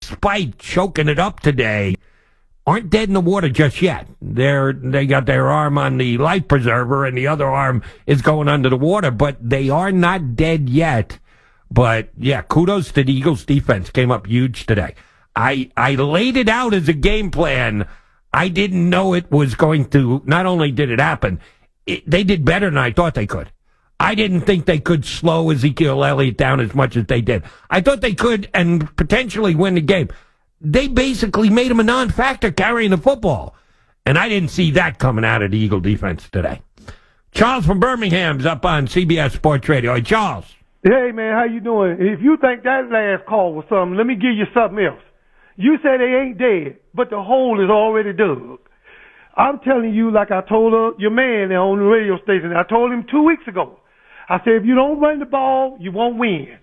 despite choking it up today, aren't dead in the water just yet. They got their arm on the life preserver and the other arm is going under the water, but they are not dead yet. But, yeah, kudos to the Eagles defense. Came up huge today. I laid it out as a game plan. I didn't know it was going to, not only did it happen, they did better than I thought they could. I didn't think they could slow Ezekiel Elliott down as much as they did. I thought they could and potentially win the game. They basically made him a non-factor carrying the football. And I didn't see that coming out of the Eagle defense today. Charles from Birmingham's up on CBS Sports Radio. Hey, Charles. Hey, man, how you doing? If you think that last call was something, let me give you something else. You say they ain't dead, but the hole is already dug. I'm telling you, like I told your man there on the radio station, I told him 2 weeks ago. I said, if you don't run the ball, you won't win.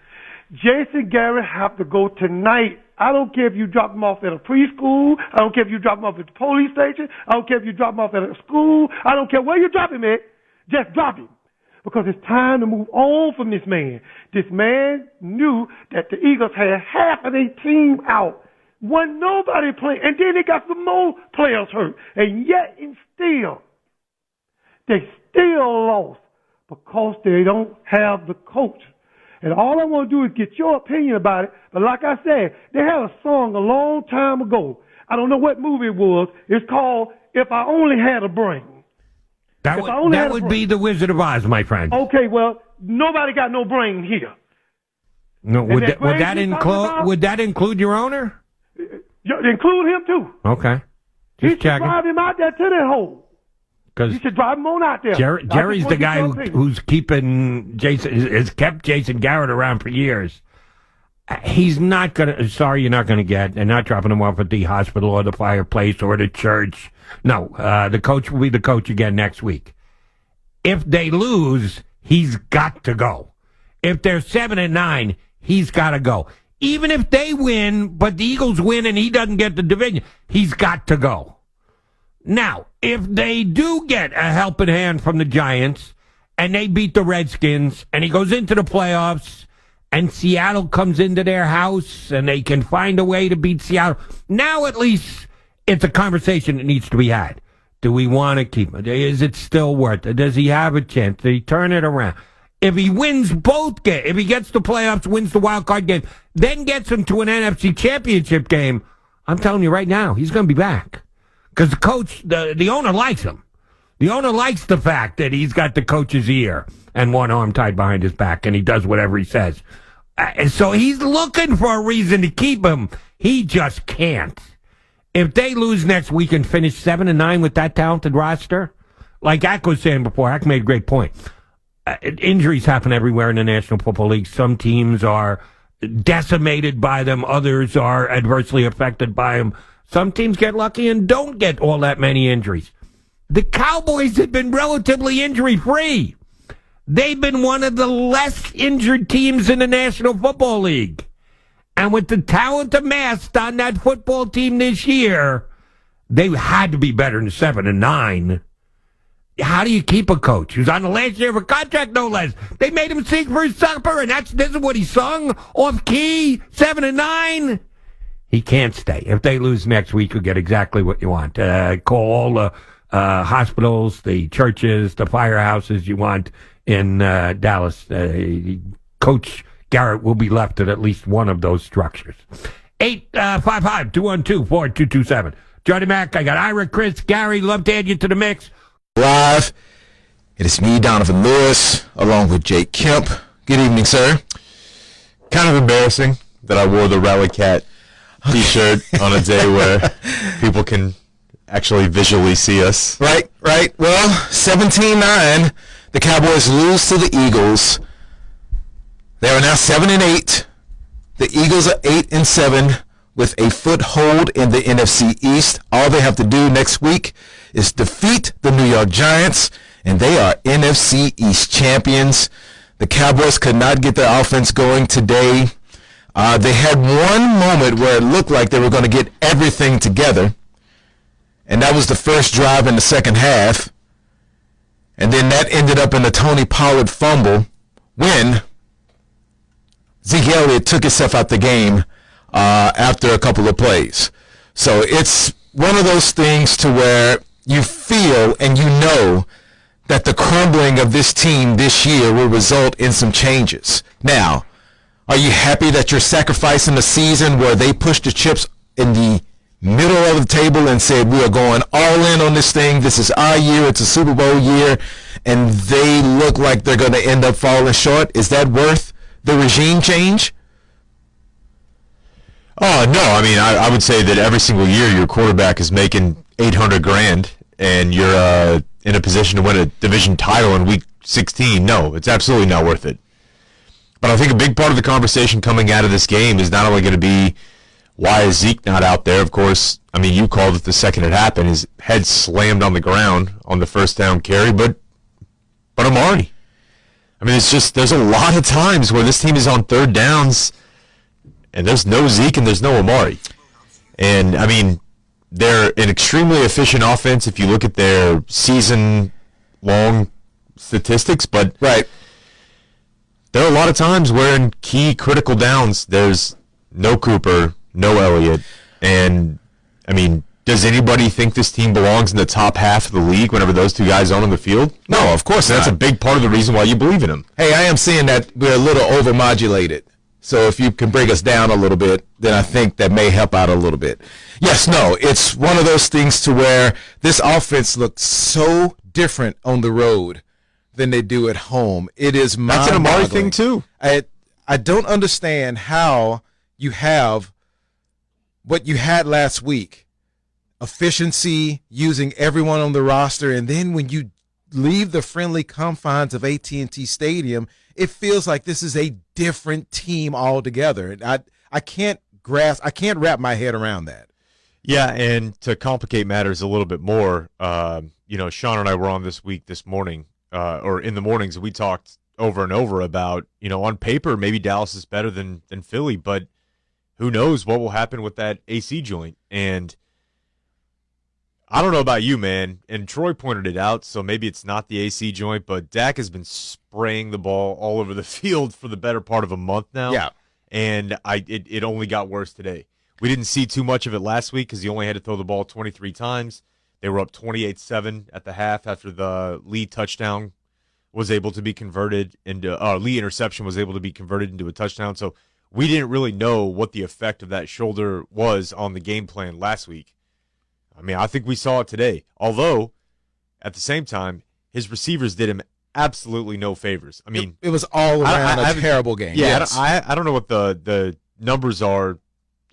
Jason Garrett have to go tonight. I don't care if you drop him off at a preschool. I don't care if you drop him off at the police station. I don't care if you drop him off at a school. I don't care where you drop him at. Just drop him. Because it's time to move on from this man. This man knew that the Eagles had half of their team out. Wasn't nobody playing. And then they got some more players hurt. And yet and still, they still lost because they don't have the coach. And all I want to do is get your opinion about it. But like I said, they had a song a long time ago. I don't know what movie it was. It's called If I Only Had a Brain. That would be The Wizard of Oz, my friend. Okay, well, nobody got no brain here. No, would that include your owner? Include him too. Okay. He should drive him out there to that hole. You should drive him on out there. Jerry's the guy who's keeping has kept Jason Garrett around for years. He's not gonna. Sorry, you're not gonna get. They're not dropping him off at the hospital or the fireplace or the church. No, the coach will be the coach again next week. If they lose, he's got to go. If they're 7-9, he's got to go. Even if they win, but the Eagles win and he doesn't get the division, he's got to go. Now, if they do get a helping hand from the Giants and they beat the Redskins and he goes into the playoffs and Seattle comes into their house and they can find a way to beat Seattle, now at least it's a conversation that needs to be had. Do we want to keep him? Is it still worth it? Does he have a chance? Does he turn it around? If he wins both games, if he gets the playoffs, wins the wild card game, then gets him to an NFC championship game, I'm telling you right now, he's going to be back. Because the coach, the owner likes him. The owner likes the fact that he's got the coach's ear and one arm tied behind his back, and he does whatever he says. So he's looking for a reason to keep him. He just can't. If they lose next week and finish 7-9 with that talented roster, like Ack was saying before, Ack made a great point. Injuries happen everywhere in the National Football League. Some teams are decimated by them. Others are adversely affected by them. Some teams get lucky and don't get all that many injuries. The Cowboys have been relatively injury-free. They've been one of the less injured teams in the National Football League. And with the talent amassed on that football team this year, they had to be better than 7-9. How do you keep a coach who's on the last year of a contract, no less? They made him sing for his supper, and this is what he sung? Off key, 7-9? He can't stay. If they lose next week, you'll get exactly what you want. Call all the hospitals, the churches, the firehouses you want in Dallas. Coach Garrett will be left at least one of those structures. 855-212-4227. Johnny Mac, I got Ira, Chris, Gary. Love to add you to the mix. Live. It is me, Donovan Lewis, along with Jake Kemp. Good evening, sir. Kind of embarrassing that I wore the Rally Cat t-shirt on a day where people can actually visually see us. Right. Well, 17-9, the Cowboys lose to the Eagles. They are now 7-8. The Eagles are 8-7 with a foothold in the NFC East. All they have to do next week is defeat the New York Giants, and they are NFC East champions. The Cowboys could not get their offense going today. They had one moment where it looked like they were going to get everything together, and that was the first drive in the second half. And then that ended up in a Tony Pollard fumble when Zeke Elliott took himself out the game after a couple of plays. So it's one of those things to where you feel and you know that the crumbling of this team this year will result in some changes. Now, are you happy that you're sacrificing a season where they pushed the chips in the middle of the table and said, we are going all in on this thing. This is our year. It's a Super Bowl year. And they look like they're going to end up falling short. Is that worth the regime change? Oh, no. I mean, I would say that every single year your quarterback is making $800,000 and you're in a position to win a division title in week 16. No, it's absolutely not worth it. But I think a big part of the conversation coming out of this game is not only going to be why is Zeke not out there. Of course, I mean, you called it the second it happened. His head slammed on the ground on the first down carry, but Amari. I mean, it's just there's a lot of times where this team is on third downs and there's no Zeke and there's no Amari. And, I mean, they're an extremely efficient offense if you look at their season-long statistics, but right. There are a lot of times where in key critical downs there's no Cooper, no Elliott, and, I mean, does anybody think this team belongs in the top half of the league whenever those two guys are on the field? No, of course not. That's a big part of the reason why you believe in them. Hey, I am seeing that we're a little overmodulated. So if you can bring us down a little bit, then I think that may help out a little bit. Yes, no, it's one of those things to where this offense looks so different on the road than they do at home. It is mind-boggling. That's an Amari thing, too. I don't understand how you have what you had last week, efficiency, using everyone on the roster, and then when you leave the friendly confines of AT&T Stadium, it feels like this is a different team altogether. And I can't wrap my head around that. Yeah, and to complicate matters a little bit more, Sean and I were on this morning, or in the mornings, we talked over and over about, on paper, maybe Dallas is better than Philly, but who knows what will happen with that AC joint. And I don't know about you, man, and Troy pointed it out, so maybe it's not the AC joint, but Dak has been spraying the ball all over the field for the better part of a month now. Yeah. And it only got worse today. We didn't see too much of it last week because he only had to throw the ball 23 times. They were up 28-7 at the half after the Lee touchdown was able to be converted into Lee interception was able to be converted into a touchdown. So we didn't really know what the effect of that shoulder was on the game plan last week. I mean, I think we saw it today. Although, at the same time, his receivers did him absolutely no favors. I mean, it was all around a terrible game. Yeah, yes. I don't know what the numbers are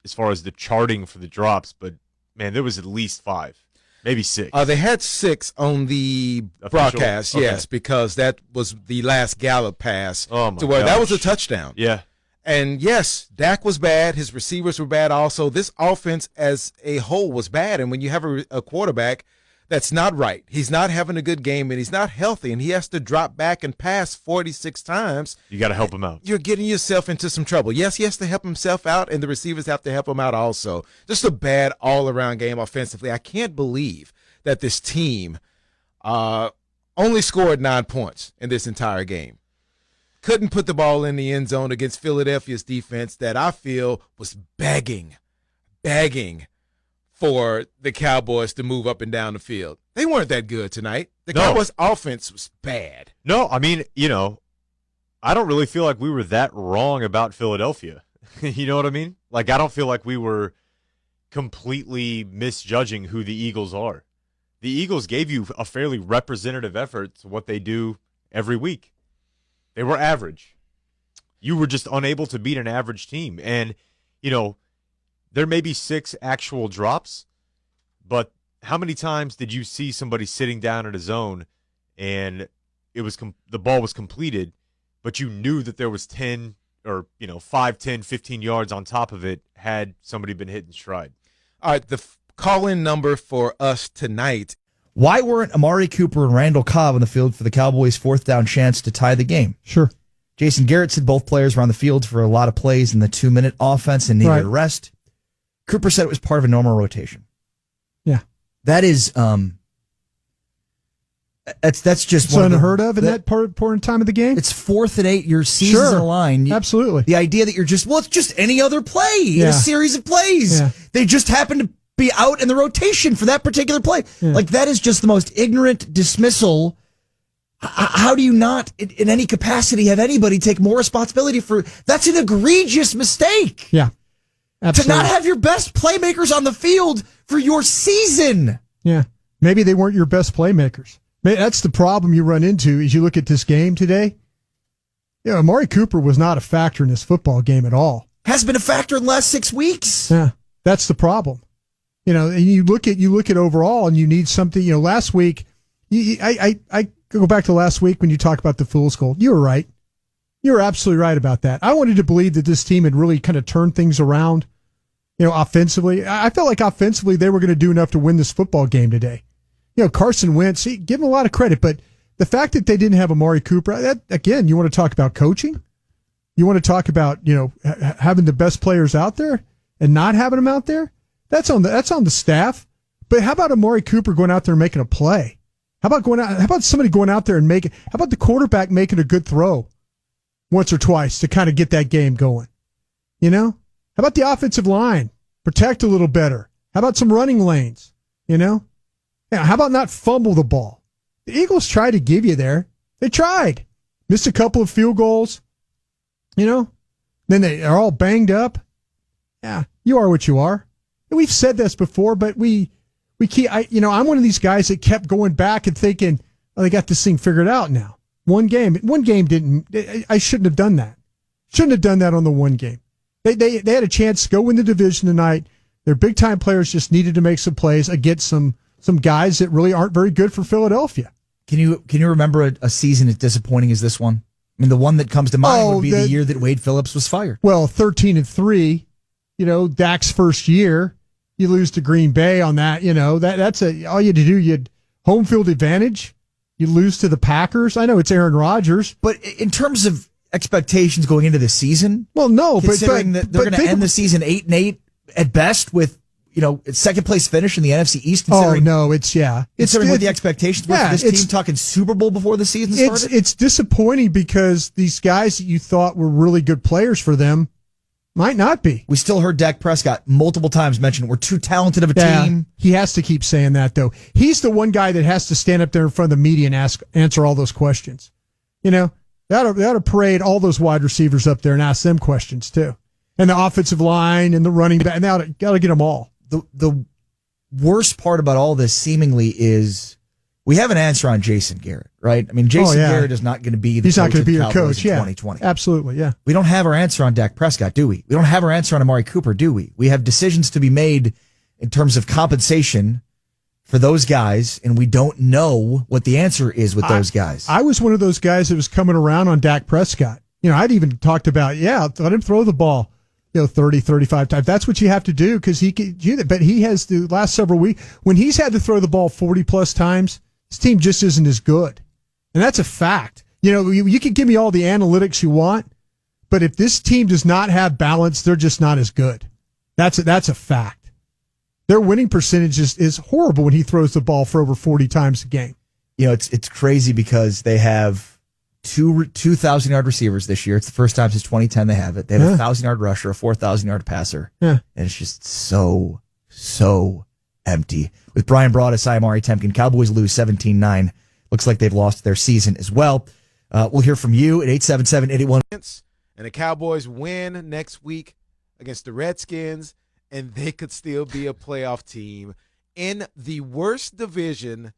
as far as the charting for the drops, but, man, there was at least 5. Maybe 6. They had 6 on the broadcast, okay. Yes, because that was the last Gallup pass to where that was a touchdown. Yeah. And, yes, Dak was bad. His receivers were bad also. This offense as a whole was bad. And when you have a quarterback that's not right, he's not having a good game, and he's not healthy, and he has to drop back and pass 46 times. You got to help him out. You're getting yourself into some trouble. Yes, he has to help himself out, and the receivers have to help him out also. Just a bad all-around game offensively. I can't believe that this team only scored 9 points in this entire game. Couldn't put the ball in the end zone against Philadelphia's defense that I feel was begging for the Cowboys to move up and down the field. They weren't that good tonight. The Cowboys' offense was bad. No, I mean, I don't really feel like we were that wrong about Philadelphia. You know what I mean? Like, I don't feel like we were completely misjudging who the Eagles are. The Eagles gave you a fairly representative effort to what they do every week. They were average. You were just unable to beat an average team. And, there may be 6 actual drops, but how many times did you see somebody sitting down in a zone and it was the ball was completed, but you knew that there was 10 or 5, 10, 15 yards on top of it had somebody been hit in stride? All right, the call-in number for us tonight. Why weren't Amari Cooper and Randall Cobb on the field for the Cowboys' 4th down chance to tie the game? Sure. Jason Garrett said both players were on the field for a lot of plays in the 2-minute offense and needed a rest. Cooper said it was part of a normal rotation. Yeah. That is, That's just it's unheard of in that important time of the game. It's 4th and 8. Your season's in a line. Absolutely. The idea that it's just any other play in a series of plays. Yeah. They just happen to be out in the rotation for that particular play. Yeah. Like, that is just the most ignorant dismissal. How do you not, in any capacity, have anybody take more responsibility for that's an egregious mistake. Yeah. Absolutely. To not have your best playmakers on the field for your season. Yeah. Maybe they weren't your best playmakers. That's the problem you run into as you look at this game today. Yeah, Amari Cooper was not a factor in this football game at all. Has been a factor in the last 6 weeks. Yeah, that's the problem. And you look at overall, and you need something. Last week, I go back to last week when you talk about the fool's gold. You were right. You were absolutely right about that. I wanted to believe that this team had really kind of turned things around. Offensively, I felt like offensively they were going to do enough to win this football game today. Carson Wentz, give him a lot of credit, but the fact that they didn't have Amari Cooper, that, again, you want to talk about coaching? You want to talk about, having the best players out there and not having them out there? That's on the staff. But how about Amari Cooper going out there and making a play? How about somebody going out there and how about the quarterback making a good throw once or twice to kind of get that game going? How about the offensive line? Protect a little better. How about some running lanes? How about not fumble the ball? The Eagles tried to give you there. They tried. Missed a couple of field goals. Then they are all banged up. Yeah, you are what you are. And we've said this before, but we keep. I'm one of these guys that kept going back and thinking, oh, they got this thing figured out now. One game didn't. I shouldn't have done that. Shouldn't have done that on the one game. They had a chance to go win the division tonight. Their big time players just needed to make some plays against some guys that really aren't very good for Philadelphia. Can you remember a season as disappointing as this one? I mean, the one that comes to mind would be the year that Wade Phillips was fired. Well, 13-3, Dak's first year, you lose to Green Bay on that. That's all you had to do. You had home field advantage. You lose to the Packers. I know it's Aaron Rodgers, but in terms of expectations going into the season, well, no, considering that they're going to end the season 8-8 at best with. Second place finish in the NFC East. Considering what the expectations were for this team, talking Super Bowl before the season started. It's disappointing because these guys that you thought were really good players for them might not be. We still heard Dak Prescott multiple times mention we're too talented of a team. He has to keep saying that, though. He's the one guy that has to stand up there in front of the media and answer all those questions. They ought to parade all those wide receivers up there and ask them questions, too. And the offensive line and the running back, and they ought to get them all. The worst part about all this seemingly is we have an answer on Jason Garrett, right? I mean, Jason Garrett is not going to be He's not going to be your Cowboys coach, in 2020. Absolutely, yeah. We don't have our answer on Dak Prescott, do we? We don't have our answer on Amari Cooper, do we? We have decisions to be made in terms of compensation for those guys, and we don't know what the answer is with those guys. I was one of those guys that was coming around on Dak Prescott. I'd even talked about, let him throw the ball. 30, 35 times. That's what you have to do because he can do that. But he has the last several weeks, when he's had to throw the ball 40 plus times, his team just isn't as good. And that's a fact. You can give me all the analytics you want, but if this team does not have balance, they're just not as good. That's a fact. Their winning percentage is horrible when he throws the ball for over 40 times a game. It's crazy because they have two 2,000-yard receivers this year. It's the first time since 2010 they have it. They have a 1,000-yard rusher, a 4,000-yard passer. Yeah. And it's just so empty. With Brian Broaddus, I'm Ari Temkin. Cowboys lose 17-9. Looks like they've lost their season as well. We'll hear from you at 877-81. And the Cowboys win next week against the Redskins, and they could still be a playoff team in the worst division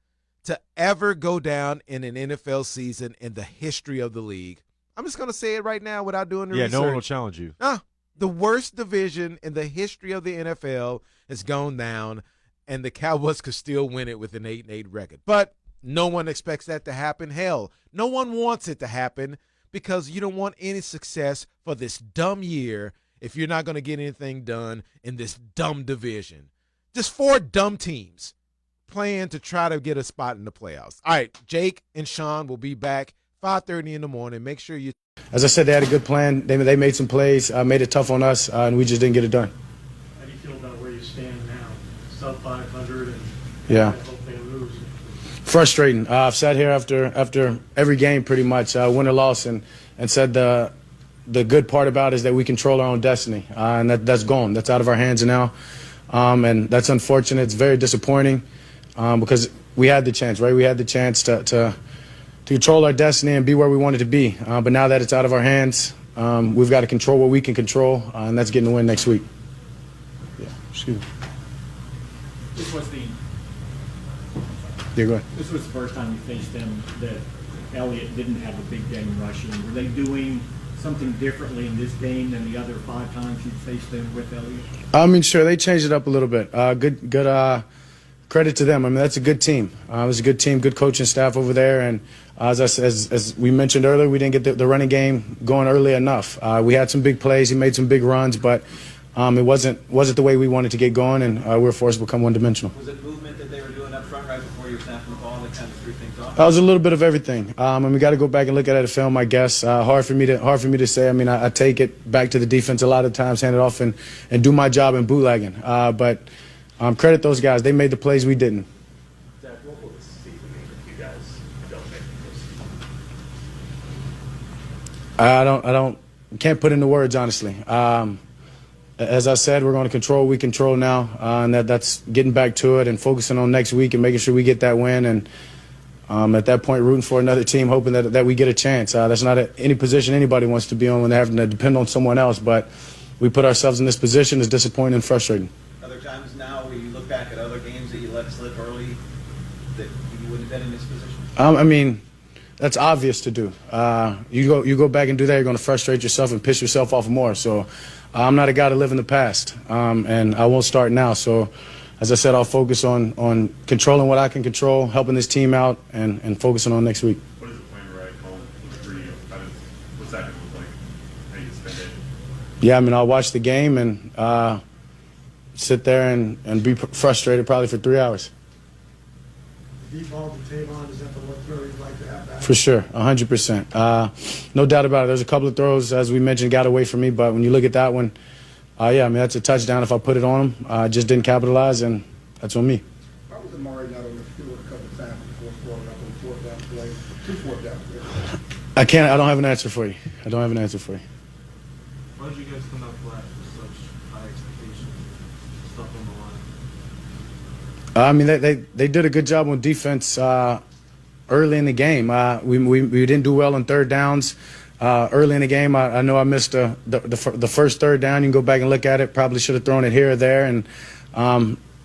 to ever go down in an NFL season in the history of the league. I'm just going to say it right now without doing the research. Yeah, no one will challenge you. The worst division in the history of the NFL has gone down, and the Cowboys could still win it with an 8-8 record. But no one expects that to happen. Hell, no one wants it to happen because you don't want any success for this dumb year if you're not going to get anything done in this dumb division. Just 4 dumb teams playing to try to get a spot in the playoffs. All right, Jake and Sean will be back 5:30 in the morning. Make sure you. As I said, they had a good plan. They made some plays, made it tough on us, and we just didn't get it done. How do you feel about where you stand now? Sub 500 and yeah. hope they lose. Frustrating. I've sat here after every game pretty much, win or loss, and said the good part about it is that we control our own destiny, and that's gone. That's out of our hands now, and that's unfortunate. It's very disappointing because we had the chance, right? We had the chance to control our destiny and be where we wanted to be. But now that it's out of our hands, we've got to control what we can control, and that's getting the win next week. Yeah, excuse me. This was the Yeah, go ahead. This was the first time you faced them that Elliott didn't have a big game rushing. Were they doing something differently in this game than the other 5 times you faced them with Elliott? I mean, sure, they changed it up a little bit. Good credit to them. I mean, that's a good team. It was a good team, good coaching staff over there. And as we mentioned earlier, we didn't get the running game going early enough. We had some big plays. He made some big runs, but it wasn't the way we wanted to get going, and we were forced to become one-dimensional. Was it movement that they were doing up front right before you were snapping the ball that kind of threw things off? That was a little bit of everything. And we got to go back and look at it film, I guess. Hard for me to say. I mean, I take it back to the defense a lot of times, hand it off and do my job in bootlegging. But credit those guys. They made the plays we didn't. Zach, what will this season mean if you guys don't make the postseason? I don't can't put into words, honestly. As I said, we're going to control what we control now, and that's getting back to it and focusing on next week and making sure we get that win. And at that point, rooting for another team, hoping that we get a chance. That's not any position anybody wants to be on when they're having to depend on someone else. But we put ourselves in this position. It's disappointing and frustrating. Other times now where you look back at other games that you let slip early that you wouldn't have been in this position? I mean, that's obvious to do. You go back and do that, you're going to frustrate yourself and piss yourself off more. So I'm not a guy to live in the past, and I won't start now. So as I said, I'll focus on controlling what I can control, helping this team out, and focusing on next week. What is the plan to ride home for you? What's that going to look like? How you spend it? Yeah, I mean, I'll watch the game and sit there and be frustrated probably for 3 hours. Deep ball to Tavon, is that the one throw you'd like to have back? For sure, 100%. No doubt about it. There's a couple of throws, as we mentioned, got away from me, but when you look at that one, yeah, I mean, that's a touchdown if I put it on him. Just didn't capitalize, and that's on me. Why was Amari not on the field a couple of times before throwing up on the fourth down play? 2 fourth down plays. I don't have an answer for you. Why did you guys come out flat with such high expectations? Stuff on the line. I mean, they did a good job on defense early in the game. We didn't do well on third downs early in the game. I know I missed the first third down. You can go back and look at it. Probably should have thrown it here or there, and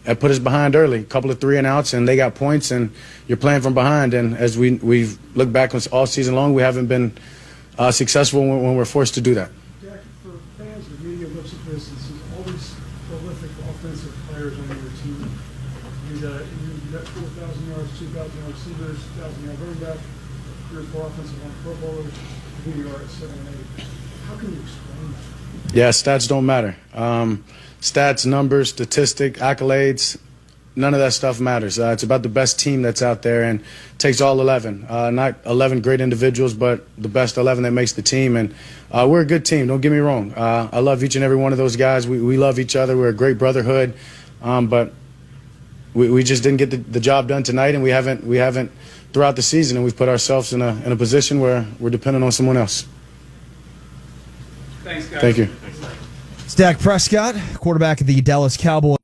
it put us behind early. A couple of 3 and outs, and they got points, and you're playing from behind. And as we've looked back all season long, we haven't been successful when we're forced to do that. Jack, for fans, the media looks at this and sees all these prolific offensive players on your team. You got 4,000 yards, 2,000 yard receivers, 2,000 yard running back, 3 or 4 offensive line Pro Bowlers, who you are at 7 and 8. How can you explain that? Yeah, stats don't matter. Stats, numbers, statistic, accolades, none of that stuff matters. It's about the best team that's out there, and it takes all 11. Not 11 great individuals, but the best 11 that makes the team. And we're a good team, don't get me wrong. I love each and every one of those guys. We love each other. We're a great brotherhood. But we just didn't get the job done tonight, and we haven't throughout the season, and we've put ourselves in a position where we're dependent on someone else. Thanks, guys. Thank you. It's Dak Prescott, quarterback of the Dallas Cowboys.